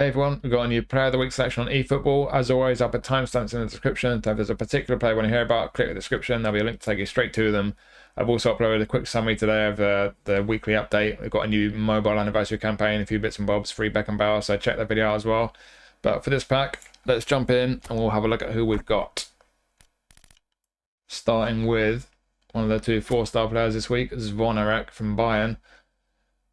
Hey everyone, we've got a new Player of the Week selection on eFootball. As always, I'll put timestamps in the description, so if there's a particular player you want to hear about, click the description, there'll be a link to take you straight to them. I've also uploaded a quick summary today of the weekly update. We've got a new mobile anniversary campaign, a few bits and bobs, free Beckenbauer, so check that video out as well. But for this pack, let's jump in and we'll have a look at who we've got. Starting with one of the two 4-star players this week, Zvonarek from Bayern.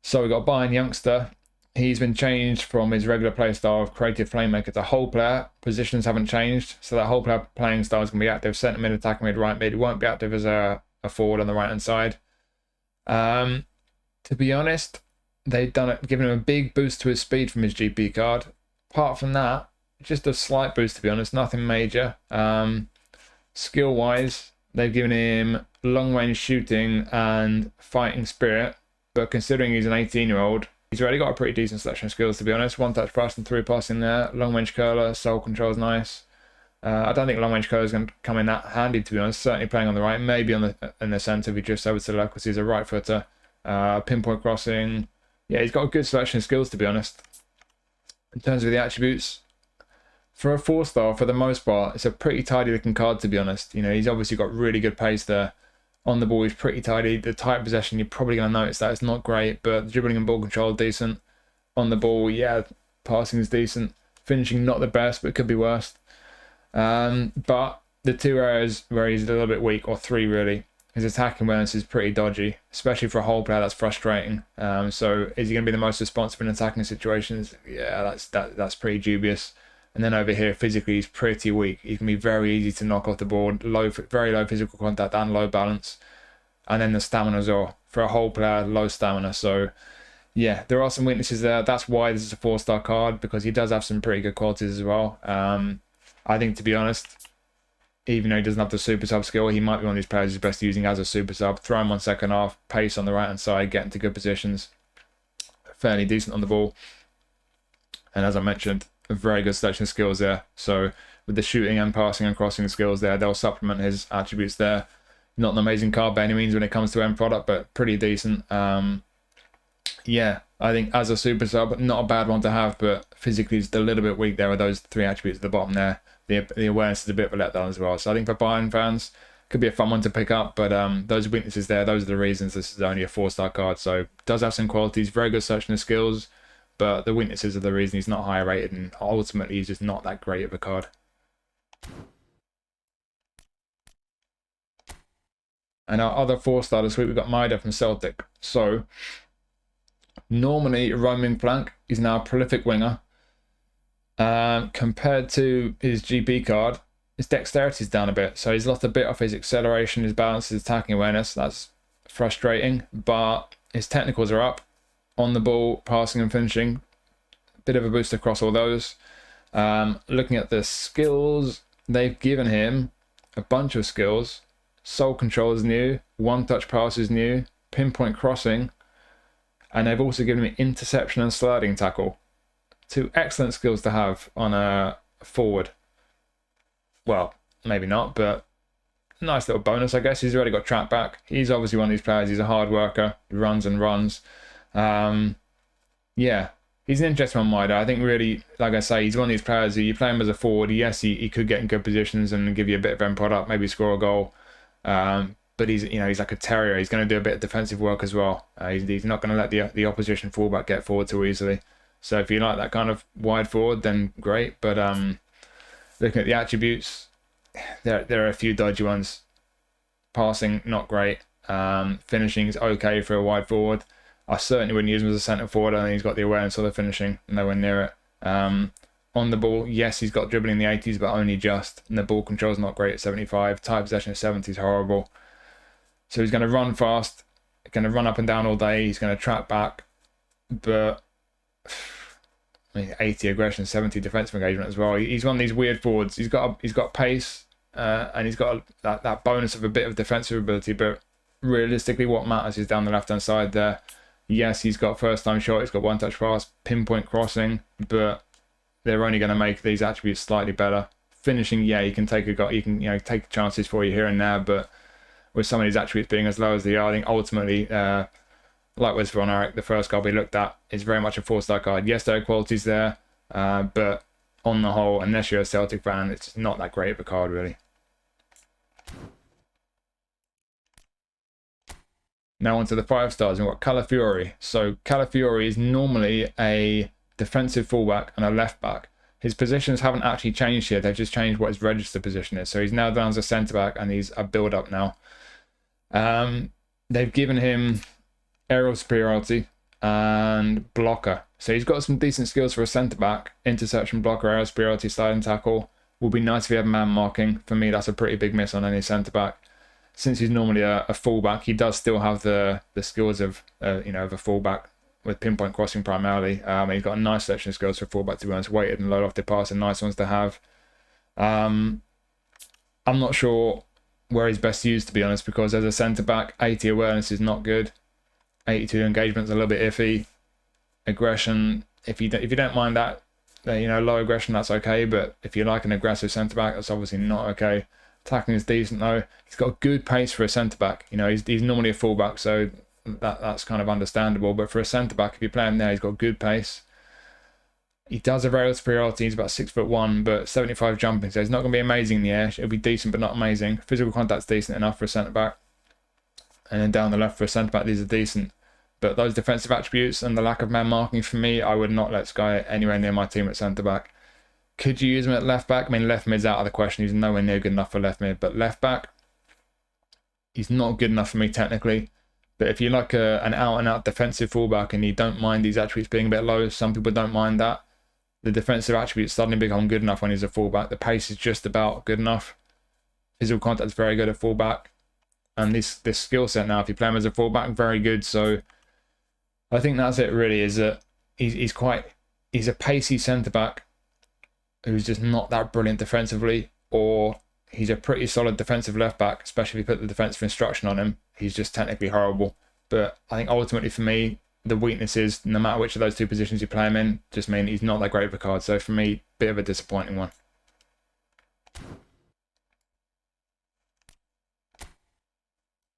So we've got a Bayern youngster. He's been changed from his regular play style of creative playmaker to whole player. Positions haven't changed, so that whole player playing style is going to be active centre mid, attacking mid, right mid. He won't be active as a forward on the right hand side. To be honest, they've done it, given him a big boost to his speed from his GP card. Apart from that, just a slight boost, to be honest, nothing major. Skill wise, they've given him long range shooting and fighting spirit, but considering he's an 18-year-old, he's already got a pretty decent selection of skills, to be honest. One touch pass and through passing there. Long range curler, soul control is nice. I don't think long range curler is going to come in that handy, to be honest. Certainly playing on the right, maybe in the centre if he drifts over to the left because he's a right footer. Pinpoint crossing. Yeah, he's got a good selection of skills, to be honest. In terms of the attributes, for a 4-star, for the most part, it's a pretty tidy looking card, to be honest. You know, he's obviously got really good pace there. On the ball, he's pretty tidy. The tight possession, you're probably going to notice that it's not great, but the dribbling and ball control decent. On the ball, yeah, passing is decent. Finishing, not the best, but it could be worse. But the two areas where he's a little bit weak, or three really, his attacking awareness is pretty dodgy, especially for a whole player. That's frustrating. So is he going to be the most responsive in attacking situations? Yeah, that's pretty dubious. And then over here, physically, he's pretty weak. He can be very easy to knock off the board, very low physical contact and low balance. And then the stamina as well. For a whole player, low stamina. So, yeah, there are some weaknesses there. That's why this is a 4-star card, because he does have some pretty good qualities as well. I think, to be honest, even though he doesn't have the super sub skill, he might be one of these players who's best using as a super sub. Throw him on second half, pace on the right-hand side, get into good positions. Fairly decent on the ball. And as I mentioned, a very good selection of skills there. So with the shooting and passing and crossing skills there, they'll supplement his attributes there. Not an amazing card by any means when it comes to end product, but pretty decent. Yeah, I think as a super sub, not a bad one to have, but physically it's a little bit weak there with those three attributes at the bottom there. The awareness is a bit of a letdown as well. So I think for Bayern fans, could be a fun one to pick up, but those weaknesses there, those are the reasons this is only a 4-star card. So does have some qualities, very good selection of skills, but the weaknesses are the reason he's not higher rated, and ultimately he's just not that great of a card. And our other 4-star this week, we've got Maeda from Celtic. So normally roaming flank, he's now a prolific winger. Compared to his GP card, his dexterity is down a bit, so he's lost a bit off his acceleration, his balance, his attacking awareness. That's frustrating, but his technicals are up. On the ball, passing and finishing, bit of a boost across all those. Looking at the skills, they've given him a bunch of skills. Soul control is new, one-touch pass is new, pinpoint crossing, and they've also given him interception and sliding tackle. Two excellent skills to have on a forward. Well, maybe not, but nice little bonus, I guess. He's already got track back. He's obviously one of these players. He's a hard worker. He runs and runs. Yeah, he's an interesting one, Maeda. I think really, like I say, he's one of these players who you play him as a forward. Yes, he could get in good positions and give you a bit of end product, maybe score a goal. But he's like a terrier. He's going to do a bit of defensive work as well. He's not going to let the opposition fullback get forward too easily. So if you like that kind of wide forward, then great. But looking at the attributes, there are a few dodgy ones. Passing, not great. Finishing is okay for a wide forward. I certainly wouldn't use him as a centre forward. I think he's got the awareness of the finishing, nowhere near it. On the ball, yes, he's got dribbling in the 80s, but only just. And the ball control's not great at 75. Tight possession at 70 is horrible. So he's going to run fast, going to run up and down all day. He's going to track back, but 80 aggression, 70 defensive engagement as well. He's one of these weird forwards. He's got pace, and he's got that bonus of a bit of defensive ability, but realistically what matters is down the left hand side there. Yes, he's got first time shot, he's got one touch pass, pinpoint crossing, but they're only going to make these attributes slightly better. Finishing, yeah, you can take take chances for you here and there, but with some of these attributes being as low as they are, I think ultimately, like with Zvonarek, the first card we looked at is very much a 4-star card. Yes, there are qualities there. But on the whole, unless you're a Celtic fan, it's not that great of a card, really. Now onto the 5 stars, and we've got Calafiori. So Calafiori is normally a defensive fullback and a left back. His positions haven't actually changed here. They've just changed what his registered position is. So he's now down as a centre back, and he's a build up now. They've given him aerial superiority and blocker. So he's got some decent skills for a centre back. Interception, blocker, aerial superiority, sliding tackle. Will be nice if you have man marking. For me, that's a pretty big miss on any centre back. Since he's normally a fullback, he does still have the skills of of a fullback with pinpoint crossing primarily. He's got a nice selection of skills for fullback, to be honest. Weighted and low lofted pass, and nice ones to have. I'm not sure where he's best used, to be honest, because as a centre back, 80 awareness is not good. 82 engagement's a little bit iffy. Aggression, if you don't mind that, low aggression, that's okay. But if you like an aggressive centre back, that's obviously not okay. Tackling is decent though. He's got good pace for a centre back. He's normally a fullback, so that's kind of understandable. But for a centre back, if you play him there, he's got good pace. He does have aerial superiority. He's about 6'1", but 75 jumping, so he's not going to be amazing in the air. It'll be decent, but not amazing. Physical contact's decent enough for a centre back. And then down the left for a centre back, these are decent. But those defensive attributes and the lack of man marking, for me, I would not let this guy anywhere near my team at centre back. Could you use him at left back? I mean, left mid's out of the question. He's nowhere near good enough for left mid. But left back, he's not good enough for me technically. But if you like an out-and-out defensive fullback and you don't mind these attributes being a bit low, some people don't mind that. The defensive attributes suddenly become good enough when he's a fullback. The pace is just about good enough. Physical contact is very good at fullback. And this skill set now, if you play him as a fullback, very good. So I think that's it really, is that he's a pacey centre-back who's just not that brilliant defensively, or he's a pretty solid defensive left back, especially if you put the defensive instruction on him. He's just technically horrible. But I think ultimately for me, the weakness is, no matter which of those two positions you play him in, just mean he's not that great of a card. So for me, bit of a disappointing one.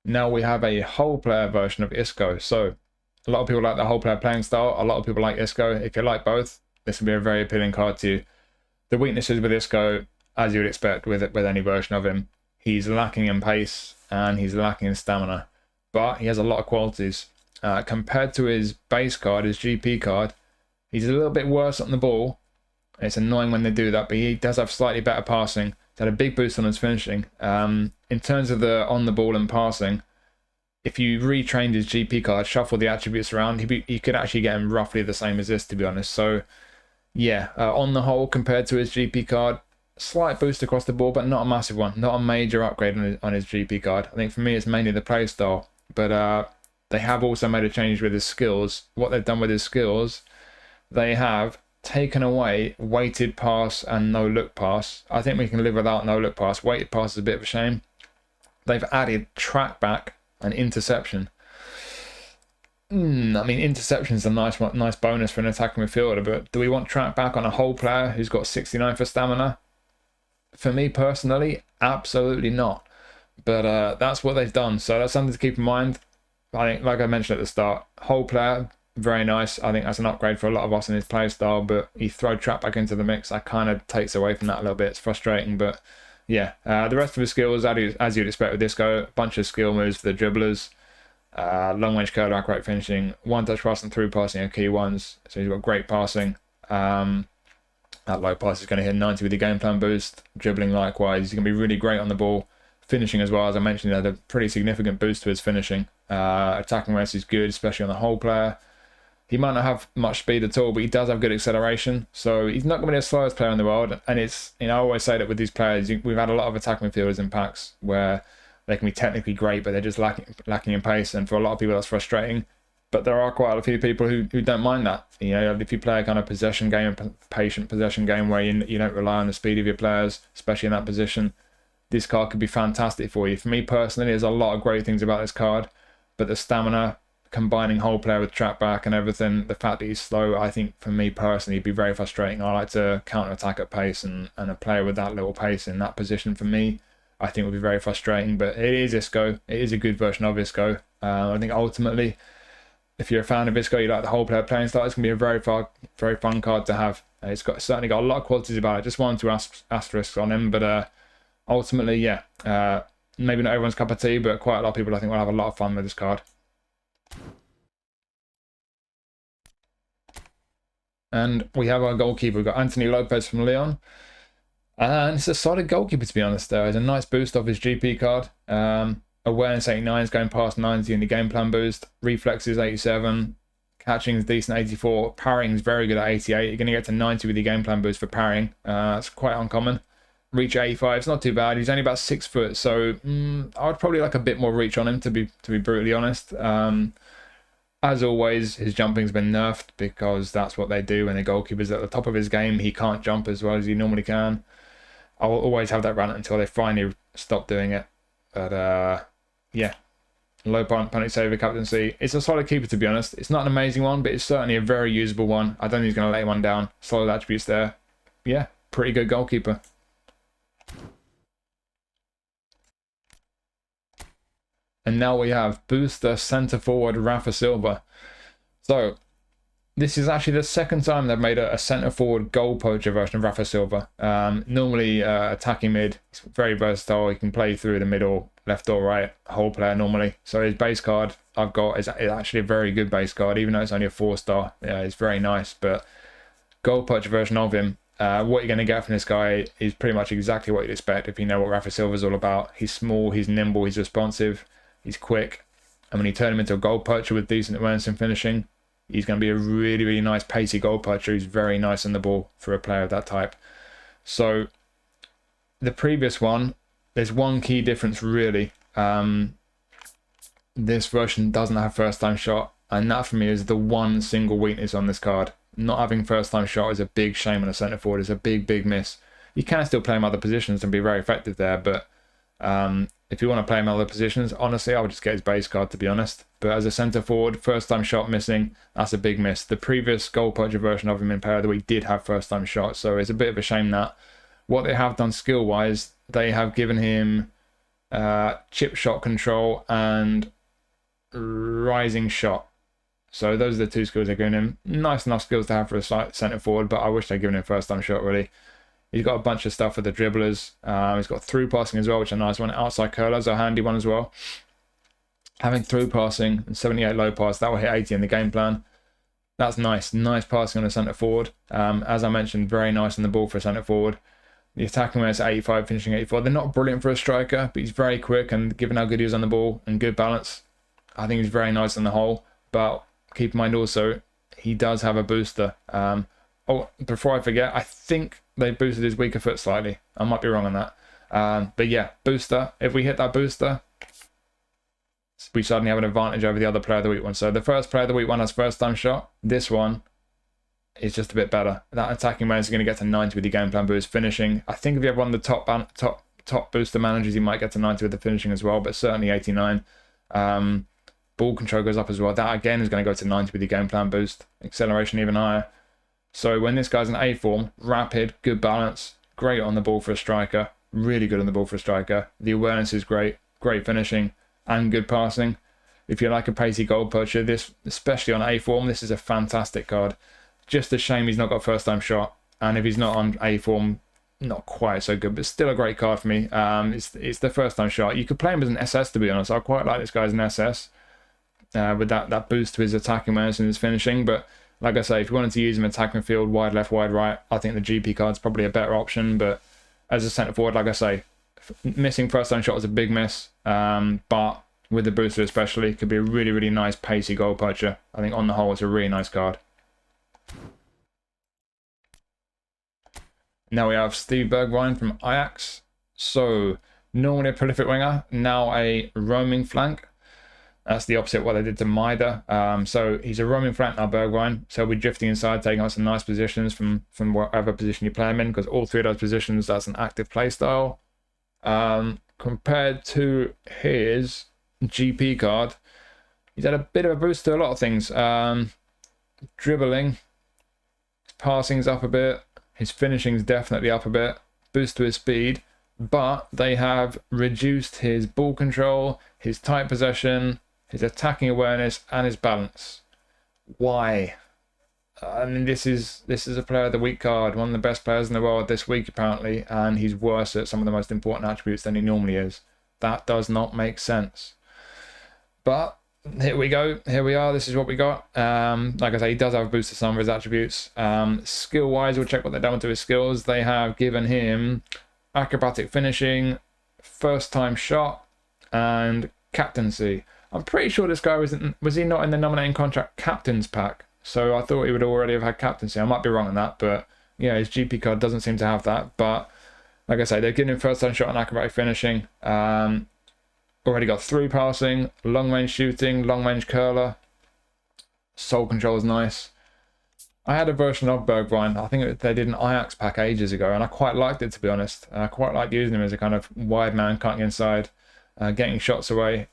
Now we have a whole player version of Isco. So a lot of people like the whole player playing style. A lot of people like Isco. If you like both, this will be a very appealing card to you. The weaknesses with Isco, as you would expect with any version of him, he's lacking in pace and he's lacking in stamina. But he has a lot of qualities. Compared to his base card, his GP card, he's a little bit worse on the ball. It's annoying when they do that, but he does have slightly better passing. He's had a big boost on his finishing. In terms of the on the ball and passing, if you retrained his GP card, shuffle the attributes around, you could actually get him roughly the same as this, to be honest. So yeah, on the whole, compared to his GP card, slight boost across the board, but not a massive one. Not a major upgrade on his GP card. I think for me, it's mainly the play style. But they have also made a change with his skills. What they've done with his skills, they have taken away weighted pass and no-look pass. I think we can live without no-look pass. Weighted pass is a bit of a shame. They've added track back and interception. I mean, interception's a nice bonus for an attacking midfielder, but do we want track back on a whole player who's got 69 for stamina? For me personally, absolutely not. But that's what they've done, so that's something to keep in mind. I think, like I mentioned at the start, whole player, very nice. I think that's an upgrade for a lot of us in his play style, but you throw track back into the mix, that kind of takes away from that a little bit. It's frustrating, but yeah. The rest of his skills, as you'd expect with Isco, a bunch of skill moves for the dribblers. Long range curler, accurate finishing, one touch passing, through passing are key ones. So he's got great passing. That low pass is going to hit 90 with the game plan boost. Dribbling likewise, he's going to be really great on the ball. Finishing as well, as I mentioned, he had a pretty significant boost to his finishing. Attacking race is good, especially on the whole player. He might not have much speed at all, but he does have good acceleration. So he's not going to be the slowest player in the world. And it's, I always say that with these players, we've had a lot of attacking midfielders in packs where they can be technically great, but they're just lacking in pace. And for a lot of people, that's frustrating. But there are quite a few people who don't mind that. If you play a kind of possession game, patient possession game where you don't rely on the speed of your players, especially in that position, this card could be fantastic for you. For me personally, there's a lot of great things about this card, but the stamina, combining whole player with track back and everything, the fact that he's slow, I think for me personally, it'd be very frustrating. I like to counter-attack at pace, and a player with that little pace in that position for me, I think would be very frustrating. But it is Isco. It is a good version of Isco. I think ultimately, if you're a fan of Isco, you like the whole player playing style, it's going to be a very fun card to have. It's certainly got a lot of qualities about it. Just one or two asterisks on him, but ultimately, yeah, maybe not everyone's cup of tea, but quite a lot of people I think will have a lot of fun with this card. And we have our goalkeeper. We've got Anthony Lopes from Lyon. And it's a solid goalkeeper, to be honest, though. It's a nice boost off his GP card. Awareness 89 is going past 90 in the game plan boost. Reflexes 87. Catching is decent 84. Parrying is very good at 88. You're going to get to 90 with your game plan boost for parrying. It's quite uncommon. Reach 85. It's not too bad. He's only about 6 foot, so I would probably like a bit more reach on him, to be brutally honest. As always, his jumping's been nerfed because that's what they do when the goalkeeper's at the top of his game. He can't jump as well as he normally can. I'll always have that rant until they finally stop doing it. But yeah, low penalty saver captaincy. It's a solid keeper, to be honest. It's not an amazing one, but it's certainly a very usable one. I don't think he's going to lay anyone down. Solid attributes there. Yeah, pretty good goalkeeper. And now we have booster centre forward Rafa Silva. So this is actually the second time they've made a centre forward goal poacher version of Rafa Silva. Normally attacking mid, he's very versatile. He can play through the middle, left or right, whole player normally. So his base card I've got is actually a very good base card, even though it's only a 4-star. Yeah, it's very nice. But goal poacher version of him. What you're going to get from this guy is pretty much exactly what you'd expect if you know what Rafa Silva's all about. He's small, he's nimble, he's responsive. He's quick, and when you turn him into a goal poacher with decent awareness and finishing, he's going to be a really, really nice pacey goal poacher. He's very nice on the ball for a player of that type. So the previous one, there's one key difference really. This version doesn't have first time shot, and that for me is the one single weakness on this card. Not having first time shot is a big shame on a centre forward. It's a big, big miss. You can still play him other positions and be very effective there, but if you want to play him in other positions, honestly, I would just get his base card, to be honest. But as a centre forward, first time shot missing, that's a big miss. The previous goal poacher version of him in Player of the Week did have first time shot, so it's a bit of a shame that. What they have done skill wise, they have given him chip shot control and rising shot. So those are the two skills they're giving him. Nice enough skills to have for a centre forward, but I wish they'd given him first time shot really. He's got a bunch of stuff for the dribblers. He's got through passing as well, which is a nice one. Outside curlers, a handy one as well. Having through passing and 78 low pass, that will hit 80 in the game plan. That's nice. Nice passing on a centre forward. As I mentioned, very nice on the ball for a centre forward. The attacking awareness 85, finishing 84. They're not brilliant for a striker, but he's very quick, and given how good he is on the ball and good balance, I think he's very nice on the whole. But keep in mind also, he does have a booster. Oh, before I forget, I think they boosted his weaker foot slightly. I might be wrong on that. But yeah, booster. If we hit that booster, we suddenly have an advantage over the other Player of the Week one. So the first Player of the Week one has first time shot. This one is just a bit better. That attacking man is going to get to 90 with the game plan boost. Finishing, I think if you have one of the top booster managers, you might get to 90 with the finishing as well, but certainly 89. Ball control goes up as well. That again is going to go to 90 with the game plan boost. Acceleration even higher. So when this guy's in A form, rapid, good balance, great on the ball for a striker, really good on the ball for a striker. The awareness is great, great finishing, and good passing. If you like a pacey goal poacher, this, especially on A form, this is a fantastic card. Just a shame he's not got first time shot, and if he's not on A form, not quite so good, but still a great card for me. It's the first time shot. You could play him as an SS, to be honest. I quite like this guy as an SS with that boost to his attacking awareness and his finishing, but like I say, if you wanted to use him attack midfield, wide left, wide right, I think the GP card's probably a better option. But as a centre forward, like I say, missing first time shot was a big miss. But with the booster especially, could be a really, really nice pacey goal poacher. I think on the whole, it's a really nice card. Now we have Steve Bergwijn from Ajax. So normally a prolific winger, now a roaming flank. That's the opposite of what they did to Maeda. So he's a roaming flank now, Bergwijn. So we're drifting inside, taking out some nice positions from whatever position you play him in, because all three of those positions, that's an active play style. Compared to his GP card, he's had a bit of a boost to a lot of things. Dribbling, his passing's up a bit, his finishing's definitely up a bit, boost to his speed, but they have reduced his ball control, his tight possession, his attacking awareness, and his balance. Why? I mean, this is a player of the week card, one of the best players in the world this week apparently, and he's worse at some of the most important attributes than he normally is. That does not make sense. But here we go. Here we are. This is what we got. Like I say, he does have a boost to some of his attributes. Skill-wise, we'll check what they've done to his skills. They have given him acrobatic finishing, first-time shot, and captaincy. I'm pretty sure this guy was he not in the nominating contract captain's pack? So I thought he would already have had captaincy. I might be wrong on that, but yeah, his GP card doesn't seem to have that. But like I say, they've given him first-time shot and acrobatic finishing. Already got through passing, long-range shooting, long-range curler. Soul control is nice. I had a version of Bergwijn. I think they did an Ajax pack ages ago, and I quite liked it, to be honest. I quite liked using him as a kind of wide man, cutting inside, getting shots away.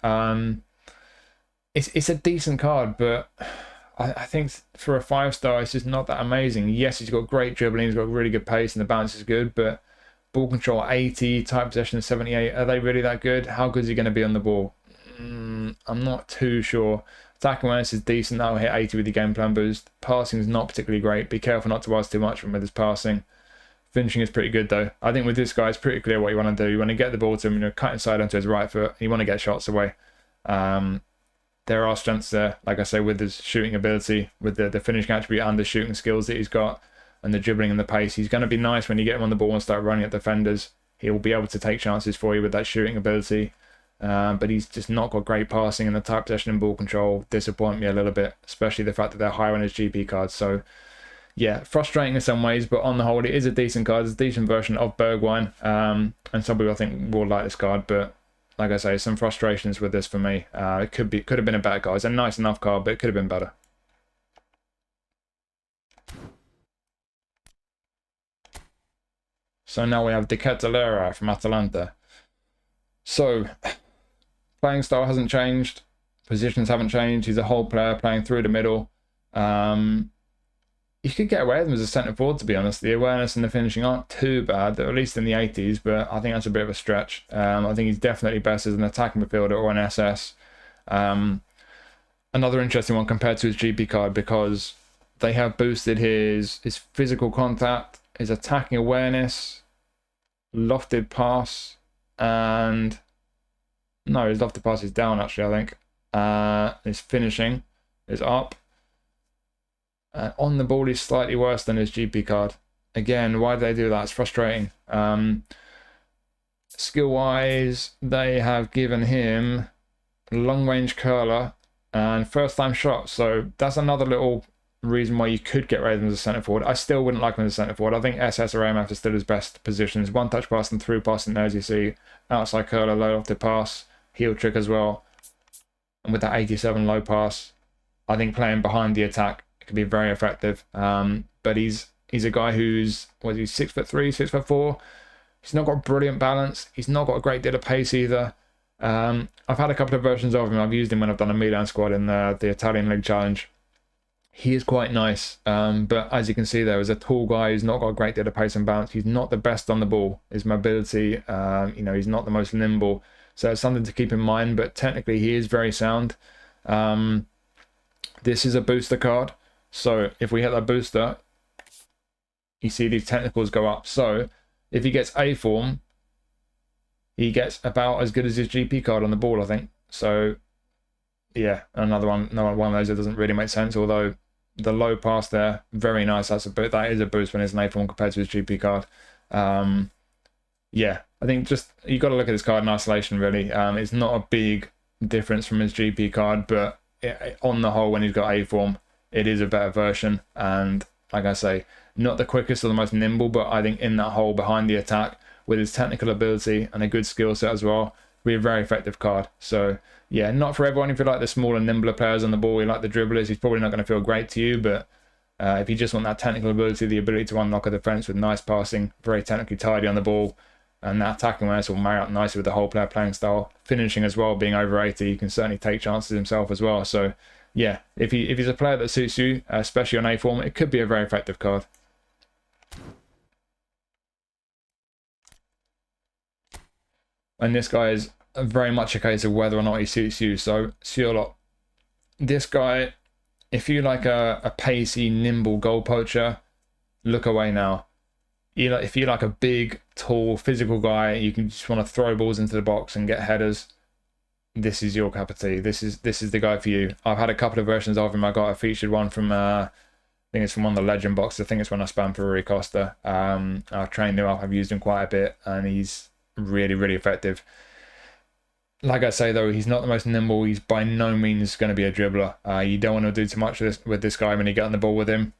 It's a decent card, but I think for a 5-star, it's just not that amazing. Yes, he's got great dribbling, he's got really good pace, and the balance is good, but ball control 80, tight possession 78. Are they really that good? How good is he going to be on the ball? I'm not too sure. Attacking awareness is decent. That'll hit 80 with the game plan boost. Passing is not particularly great. Be careful not to ask too much from with his passing. Finishing is pretty good though. I think with this guy, it's pretty clear what you want to do. You want to get the ball to him, cut inside onto his right foot. You want to get shots away. There are strengths there, like I say, with his shooting ability, with the finishing attribute and the shooting skills that he's got, and the dribbling and the pace. He's going to be nice when you get him on the ball and start running at defenders. He will be able to take chances for you with that shooting ability. But he's just not got great passing, and the tight possession and ball control disappoint me a little bit, especially the fact that they're higher on his GP card. So yeah, frustrating in some ways, but on the whole, it is a decent card. It's a decent version of Bergwijn. And some people I think will like this card, but like I say, some frustrations with this for me. It could have been a better card. It's a nice enough card, but it could have been better. So now we have Ketelaere from Atalanta. So playing style hasn't changed, positions haven't changed. He's a whole player playing through the middle. You could get away with him as a centre forward, to be honest. The awareness and the finishing aren't too bad, at least in the 80s, but I think that's a bit of a stretch. I think he's definitely best as an attacking midfielder or an SS. Another interesting one compared to his GP card, because they have boosted his physical contact, his attacking awareness, lofted pass, and no, his lofted pass is down actually, I think. His finishing is up. On the ball is slightly worse than his GP card. Again, why do they do that? It's frustrating. Skill-wise, they have given him long-range curler and first-time shot. So that's another little reason why you could get rid of him as a centre forward. I still wouldn't like him as a centre forward. I think SS or AMF is still his best positions. One touch pass and through passing there, as you see. Outside curler, low lofted pass, heel trick as well. And with that 87 low pass, I think playing behind the attack can be very effective. But he's a guy who's, what is he, 6'3", 6'4". He's not got brilliant balance. He's not got a great deal of pace either. I've had a couple of versions of him. I've used him when I've done a Milan squad in the Italian League Challenge. He is quite nice, but as you can see there, as a tall guy who's not got a great deal of pace and balance, he's not the best on the ball. His mobility, he's not the most nimble. So it's something to keep in mind, but technically he is very sound. This is a booster card. So if we hit that booster, you see these technicals go up. So if he gets A form, he gets about as good as his GP card on the ball, I think. So yeah, another one of those that doesn't really make sense, although the low pass there, very nice. That is a boost when it's an A form compared to his GP card. Yeah, I think just you got to look at this card in isolation, really. It's not a big difference from his GP card, but on the whole, when he's got A form, it is a better version. And like I say, not the quickest or the most nimble, but I think in that hole behind the attack, with his technical ability and a good skill set as well, be a very effective card. So yeah, not for everyone. If you like the smaller, nimbler players on the ball, you like the dribblers, he's probably not going to feel great to you. But if you just want that technical ability, the ability to unlock a defence with nice passing, very technically tidy on the ball, and that attacking awareness will marry up nicely with the whole player playing style. Finishing as well, being over 80, he can certainly take chances himself as well. So yeah, if he's a player that suits you, especially on A form, it could be a very effective card. And this guy is very much a case of whether or not he suits you. So Sørloth, this guy if you like a pacey, nimble goal poacher, look away now. If you like a big, tall, physical guy, you can just want to throw balls into the box and get headers, this is your cup of tea. This is the guy for you. I've had a couple of versions of him. I got a featured one from I think it's from one of the legend boxes. I think it's when I spammed for Rui Costa. I've trained him up. I've used him quite a bit, and he's really, really effective. Like I say though, he's not the most nimble. He's by no means going to be a dribbler. You don't want to do too much with this guy when you get on the ball with him.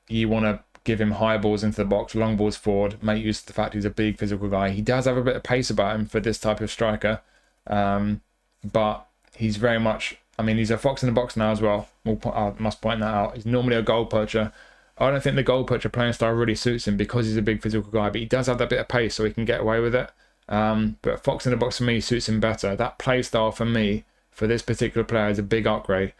You want to give him high balls into the box, long balls forward, make use of the fact he's a big physical guy. He does have a bit of pace about him for this type of striker, but he's very much, I mean, he's a fox in the box now as well. I must point that out. He's normally a goal poacher. I don't think the goal poacher playing style really suits him because he's a big physical guy, but he does have that bit of pace so he can get away with it. But fox in the box for me suits him better. That play style for me, for this particular player, is a big upgrade.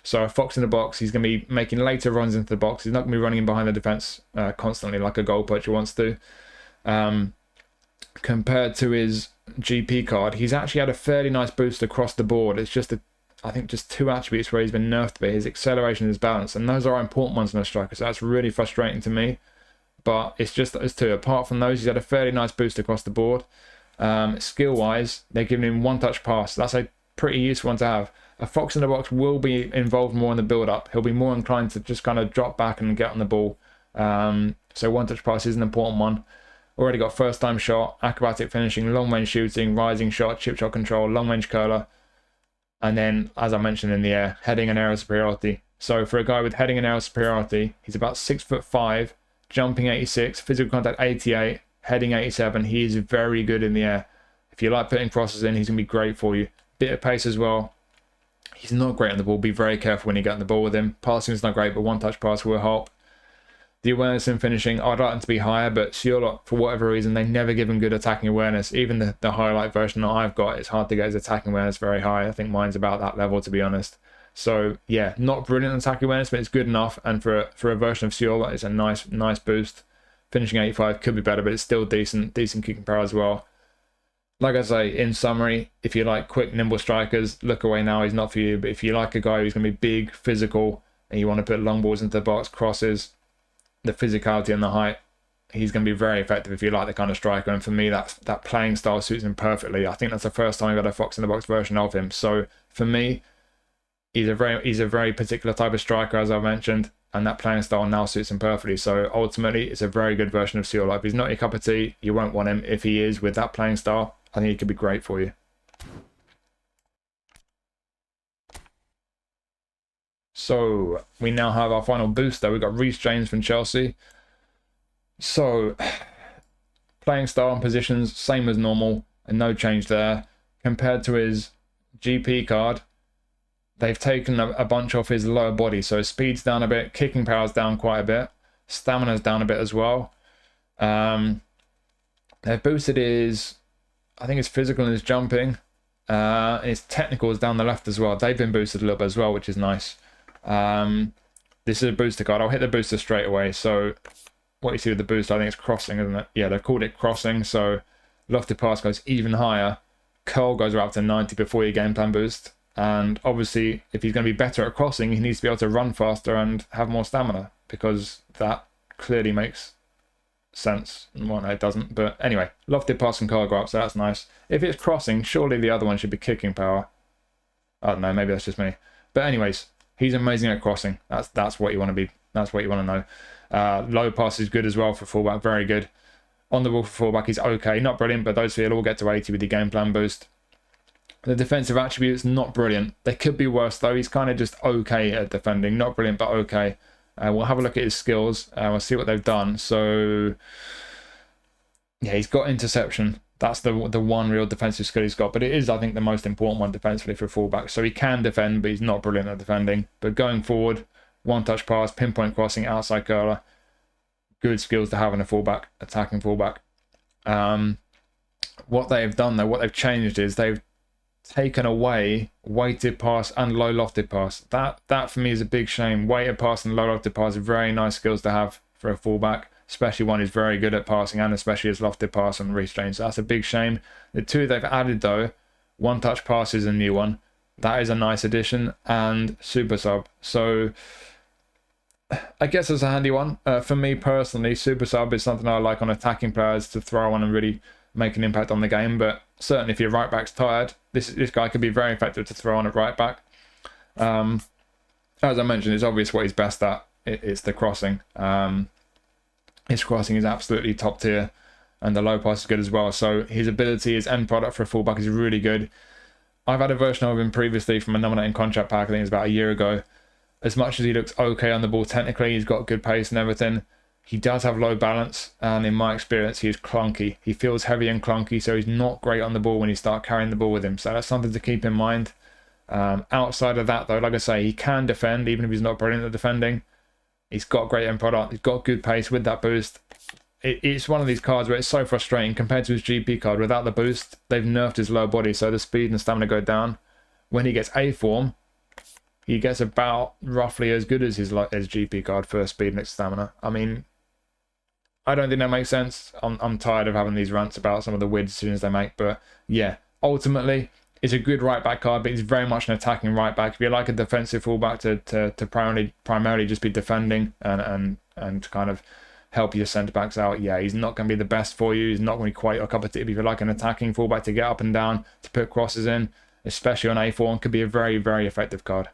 So a fox in the box, he's going to be making later runs into the box. He's not going to be running in behind the defence constantly like a goal poacher wants to. Compared to his GP card, he's actually had a fairly nice boost across the board. It's just, I think, just two attributes where he's been nerfed a bit: his acceleration and his balance. And those are important ones in a striker, so that's really frustrating to me. But it's just those two. Apart from those, he's had a fairly nice boost across the board. Skill-wise, they're giving him one-touch pass. That's a pretty useful one to have. A fox in the box will be involved more in the build-up. He'll be more inclined to just kind of drop back and get on the ball. So one-touch pass is an important one. Already got first-time shot, acrobatic finishing, long-range shooting, rising shot, chip shot control, long-range curler. And then, as I mentioned in the air, heading and aerial superiority. So for a guy with heading and aerial superiority, he's about 6'5", jumping 86, physical contact 88, heading 87. He is very good in the air. If you like putting crosses in, he's going to be great for you. Bit of pace as well. He's not great on the ball. Be very careful when you get on the ball with him. Passing is not great, but one-touch pass will help. The awareness and finishing, I'd like them to be higher, but Sørloth, for whatever reason, they never give him good attacking awareness. Even the highlight version that I've got, it's hard to get his attacking awareness very high. I think mine's about that level, to be honest. So, yeah, not brilliant attacking awareness, but it's good enough. And for a version of Sørloth, it's a nice boost. Finishing 85 could be better, but it's still decent kicking power as well. Like I say, in summary, if you like quick, nimble strikers, look away now. He's not for you. But if you like a guy who's going to be big, physical, and you want to put long balls into the box, crosses, the physicality and the height, he's going to be very effective if you like the kind of striker. And for me, that playing style suits him perfectly. I think that's the first time I've had a fox in the box version of him. So for me, he's a very particular type of striker, as I mentioned, and that playing style now suits him perfectly. So ultimately, it's a very good version of Sørloth. If he's not your cup of tea, you won't want him. If he is, with that playing style, I think he could be great for you. So we now have our final booster. We've got Reece James from Chelsea. So playing style and positions, same as normal, and no change there. Compared to his GP card, they've taken a bunch off his lower body. So his speed's down a bit, kicking power's down quite a bit, stamina's down a bit as well. They've boosted his, I think his physical and his jumping. His technical is down the left as well. They've been boosted a little bit as well, which is nice. This is a booster card. I'll hit the booster straight away. So what you see with the booster, I think it's crossing, isn't it? Yeah, they've called it crossing. So lofted pass goes even higher. Curl goes right up to 90 before your game plan boost. And obviously, if he's going to be better at crossing, he needs to be able to run faster and have more stamina, because that clearly makes sense. Well, no, it doesn't. But anyway, lofted pass and curl go up, so that's nice. If it's crossing, surely the other one should be kicking power. I don't know, maybe that's just me. But anyways, he's amazing at crossing. That's what you want to be. That's what you want to know. Low pass is good as well for fullback, very good. On the ball for fullback, he's okay, not brilliant, but those three will all get to 80 with the game plan boost. The defensive attributes, not brilliant. They could be worse though. He's kind of just okay at defending, not brilliant, but okay. We'll have a look at his skills. We'll see what they've done. So yeah, he's got interception. That's the one real defensive skill he's got, but it is, I think, the most important one defensively for a fullback. So he can defend, but he's not brilliant at defending. But going forward, one-touch pass, pinpoint crossing, outside curler, good skills to have in a fullback, attacking fullback. What they've done though, what they've changed is they've taken away weighted pass and low lofted pass. That for me is a big shame. Weighted pass and low lofted pass are very nice skills to have for a fullback, especially one who's very good at passing, and especially his lofted pass and Reece James. So that's a big shame. The two they've added though, one touch pass is a new one. That is a nice addition, and super sub. So I guess it's a handy one. For me personally, super sub is something I like on attacking players to throw on and really make an impact on the game. But certainly if your right back's tired, this guy could be very effective to throw on at right back. As I mentioned, it's obvious what he's best at. It's the crossing. His crossing is absolutely top tier, and the low pass is good as well. So his ability, his end product for a fullback is really good. I've had a version of him previously from a nominating contract pack, I think it was about a year ago. As much as he looks okay on the ball technically, he's got good pace and everything, he does have low balance, and in my experience, he is clunky. He feels heavy and clunky, so he's not great on the ball when you start carrying the ball with him. So that's something to keep in mind. Outside of that, though, like I say, he can defend, even if he's not brilliant at defending. He's got great end product. He's got good pace with that boost. It's one of these cards where it's so frustrating compared to his GP card. Without the boost, they've nerfed his lower body, so the speed and stamina go down. When he gets A form, he gets about roughly as good as his GP card for speed and stamina. I mean, I don't think that makes sense. I'm tired of having these rants about some of the weird decisions they make, but yeah, ultimately, it's a good right back card, but he's very much an attacking right back. If you like a defensive fullback to primarily just be defending and kind of help your centre backs out, yeah, he's not going to be the best for you. He's not going to be quite your cup of tea. If you like an attacking fullback to get up and down, to put crosses in, especially on A4, could be a very, very effective card.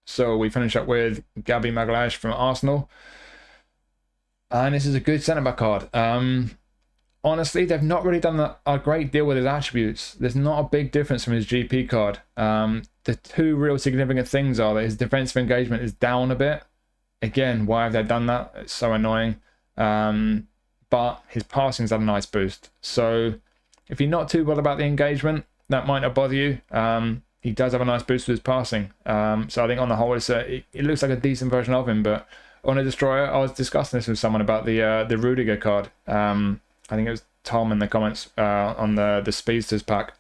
So we finish up with Gabi Magalhães from Arsenal, and this is a good centre back card. Honestly, they've not really done a great deal with his attributes. There's not a big difference from his GP card. The two real significant things are that his defensive engagement is down a bit. Again, why have they done that? It's so annoying. But his passing's had a nice boost. So if you're not too well about the engagement, that might not bother you. He does have a nice boost with his passing. So I think on the whole, it looks like a decent version of him. But on a destroyer, I was discussing this with someone about the Rudiger card. I think it was Tom in the comments on the Speedsters pack.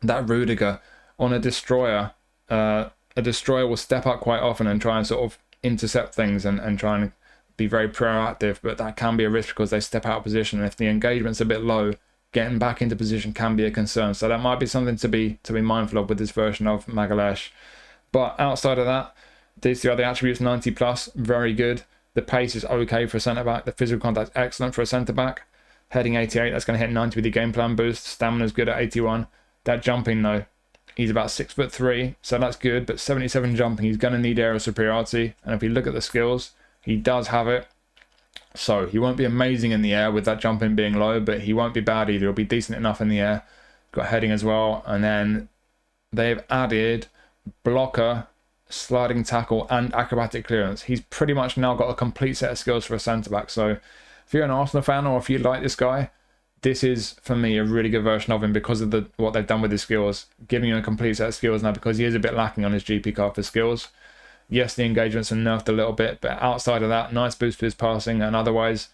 That Rudiger on a destroyer will step up quite often and try and sort of intercept things and try and be very proactive, but that can be a risk because they step out of position. And if the engagement's a bit low, getting back into position can be a concern. So that might be something to be mindful of with this version of Magalhães. But outside of that, these two other attributes, 90 plus, very good. The pace is okay for a centre back. The physical contact excellent for a centre back. Heading 88, that's going to hit 90 with your game plan boost. Stamina's good at 81. That jumping though, he's about 6'3", so that's good. But 77 jumping, he's going to need aerial superiority. And if you look at the skills, he does have it. So he won't be amazing in the air with that jumping being low, but he won't be bad either. He'll be decent enough in the air. Got heading as well. And then they've added blocker, sliding tackle, and acrobatic clearance. He's pretty much now got a complete set of skills for a centre back. So if you're an Arsenal fan or if you like this guy, this is, for me, a really good version of him because of what they've done with his skills, giving him a complete set of skills now because he is a bit lacking on his GP card for skills. Yes, the engagements are nerfed a little bit, but outside of that, nice boost to his passing, and otherwise,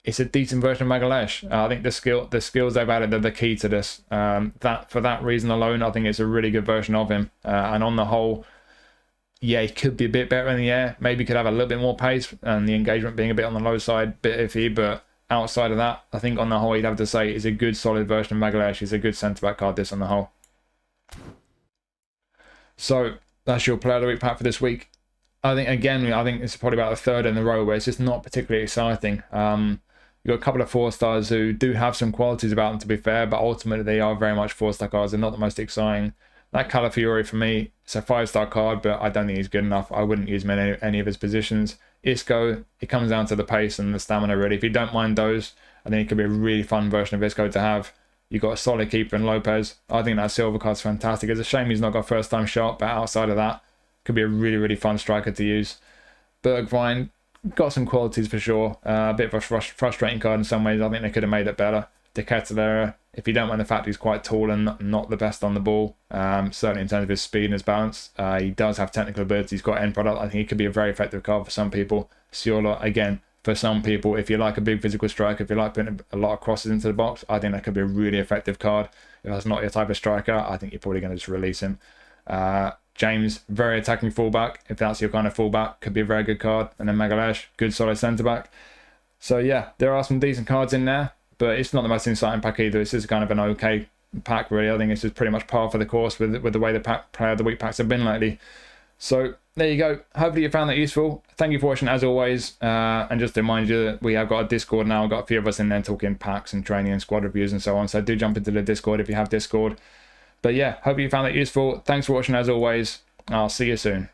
it's a decent version of Magalhães. I think the skills they've added are the key to this. For that reason alone, I think it's a really good version of him. And on the whole, yeah, he could be a bit better in the air. Maybe could have a little bit more pace, and the engagement being a bit on the low side, bit iffy. But outside of that, I think on the whole, you'd have to say it's a good, solid version of Magalhães. He's a good centre-back card, this on the whole. So that's your Player of the Week pack for this week. I think it's probably about a third in a row where it's just not particularly exciting. You've got a couple of 4-stars who do have some qualities about them, to be fair, but ultimately they are very much 4-star cards. They're not the most exciting. That Calafiori, for me, it's a 5-star card, but I don't think he's good enough. I wouldn't use him in any of his positions. Isco, it comes down to the pace and the stamina, really. If you don't mind those, I think it could be a really fun version of Isco to have. You've got a solid keeper in Lopes. I think that silver card's fantastic. It's a shame he's not got first-time shot, but outside of that, could be a really, really fun striker to use. Bergwijn, got some qualities for sure. A bit of a frustrating card in some ways. I think they could have made it better. The Ketelaere, if you don't mind the fact he's quite tall and not the best on the ball, certainly in terms of his speed and his balance, he does have technical ability. He's got end product. I think he could be a very effective card for some people. Sørloth, again, for some people, if you like a big physical striker, if you like putting a lot of crosses into the box, I think that could be a really effective card. If that's not your type of striker, I think you're probably going to just release him. James, very attacking fullback. If that's your kind of fullback, could be a very good card. And then Magalhães, good solid centre back. So yeah, there are some decent cards in there. but it's not the most exciting pack either. This is kind of an okay pack, really. I think it's just pretty much par for the course with the way the player of the week packs have been lately. So there you go. Hopefully you found that useful. Thank you for watching as always. And just to remind you that we have got a Discord now. I've got a few of us in there talking packs and training and squad reviews and so on. So do jump into the Discord if you have Discord. But yeah, hope you found that useful. Thanks for watching as always. I'll see you soon.